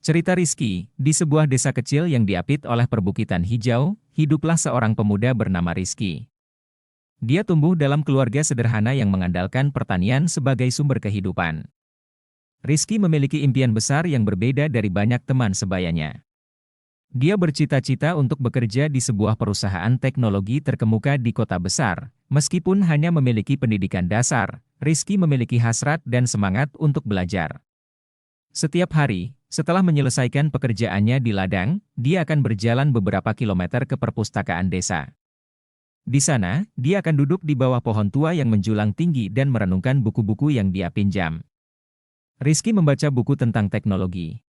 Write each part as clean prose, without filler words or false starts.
Cerita Rizky, di sebuah desa kecil yang diapit oleh perbukitan hijau, hiduplah seorang pemuda bernama Rizky. Dia tumbuh dalam keluarga sederhana yang mengandalkan pertanian sebagai sumber kehidupan. Rizky memiliki impian besar yang berbeda dari banyak teman sebayanya. Dia bercita-cita untuk bekerja di sebuah perusahaan teknologi terkemuka di kota besar. Meskipun hanya memiliki pendidikan dasar, Rizky memiliki hasrat dan semangat untuk belajar. Setiap hari, setelah menyelesaikan pekerjaannya di ladang, dia akan berjalan beberapa kilometer ke perpustakaan desa. Di sana, dia akan duduk di bawah pohon tua yang menjulang tinggi dan merenungkan buku-buku yang dia pinjam. Rizky membaca buku tentang teknologi,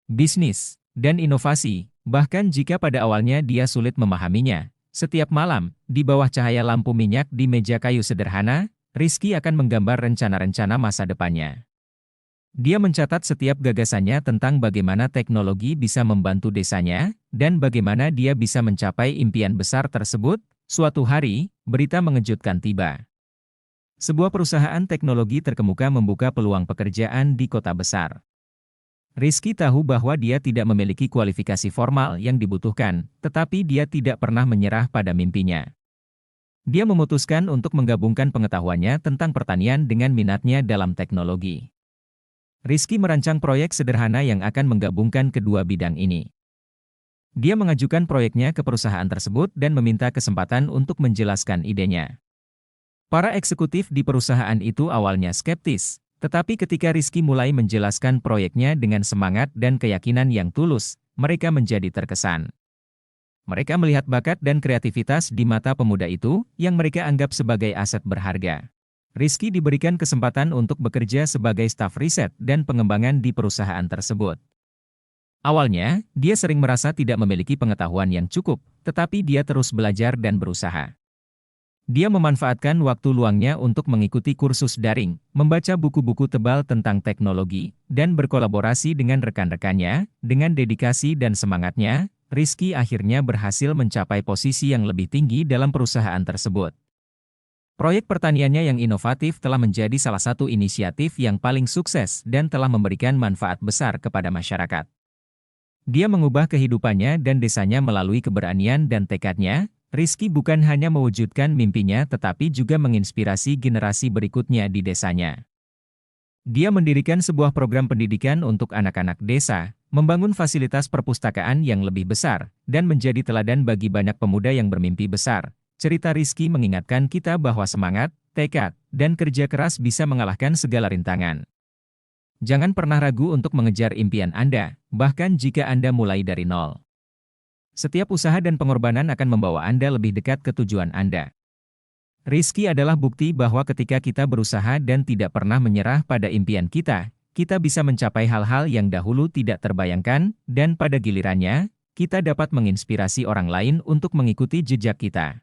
bisnis, dan inovasi, bahkan jika pada awalnya dia sulit memahaminya. Setiap malam, di bawah cahaya lampu minyak di meja kayu sederhana, Rizky akan menggambar rencana-rencana masa depannya. Dia mencatat setiap gagasannya tentang bagaimana teknologi bisa membantu desanya, dan bagaimana dia bisa mencapai impian besar tersebut. Suatu hari, berita mengejutkan tiba. Sebuah perusahaan teknologi terkemuka membuka peluang pekerjaan di kota besar. Rizky tahu bahwa dia tidak memiliki kualifikasi formal yang dibutuhkan, tetapi dia tidak pernah menyerah pada mimpinya. Dia memutuskan untuk menggabungkan pengetahuannya tentang pertanian dengan minatnya dalam teknologi. Rizky merancang proyek sederhana yang akan menggabungkan kedua bidang ini. Dia mengajukan proyeknya ke perusahaan tersebut dan meminta kesempatan untuk menjelaskan idenya. Para eksekutif di perusahaan itu awalnya skeptis. Tetapi ketika Rizky mulai menjelaskan proyeknya dengan semangat dan keyakinan yang tulus, mereka menjadi terkesan. Mereka melihat bakat dan kreativitas di mata pemuda itu, yang mereka anggap sebagai aset berharga. Rizky diberikan kesempatan untuk bekerja sebagai staf riset dan pengembangan di perusahaan tersebut. Awalnya, dia sering merasa tidak memiliki pengetahuan yang cukup, tetapi dia terus belajar dan berusaha. Dia memanfaatkan waktu luangnya untuk mengikuti kursus daring, membaca buku-buku tebal tentang teknologi, dan berkolaborasi dengan rekan-rekannya. Dengan dedikasi dan semangatnya, Rizky akhirnya berhasil mencapai posisi yang lebih tinggi dalam perusahaan tersebut. Proyek pertaniannya yang inovatif telah menjadi salah satu inisiatif yang paling sukses dan telah memberikan manfaat besar kepada masyarakat. Dia mengubah kehidupannya dan desanya melalui keberanian dan tekadnya. Rizky bukan hanya mewujudkan mimpinya tetapi juga menginspirasi generasi berikutnya di desanya. Dia mendirikan sebuah program pendidikan untuk anak-anak desa, membangun fasilitas perpustakaan yang lebih besar, dan menjadi teladan bagi banyak pemuda yang bermimpi besar. Cerita Rizky mengingatkan kita bahwa semangat, tekad, dan kerja keras bisa mengalahkan segala rintangan. Jangan pernah ragu untuk mengejar impian Anda, bahkan jika Anda mulai dari nol. Setiap usaha dan pengorbanan akan membawa Anda lebih dekat ke tujuan Anda. Rizky adalah bukti bahwa ketika kita berusaha dan tidak pernah menyerah pada impian kita bisa mencapai hal-hal yang dahulu tidak terbayangkan, dan pada gilirannya, kita dapat menginspirasi orang lain untuk mengikuti jejak kita.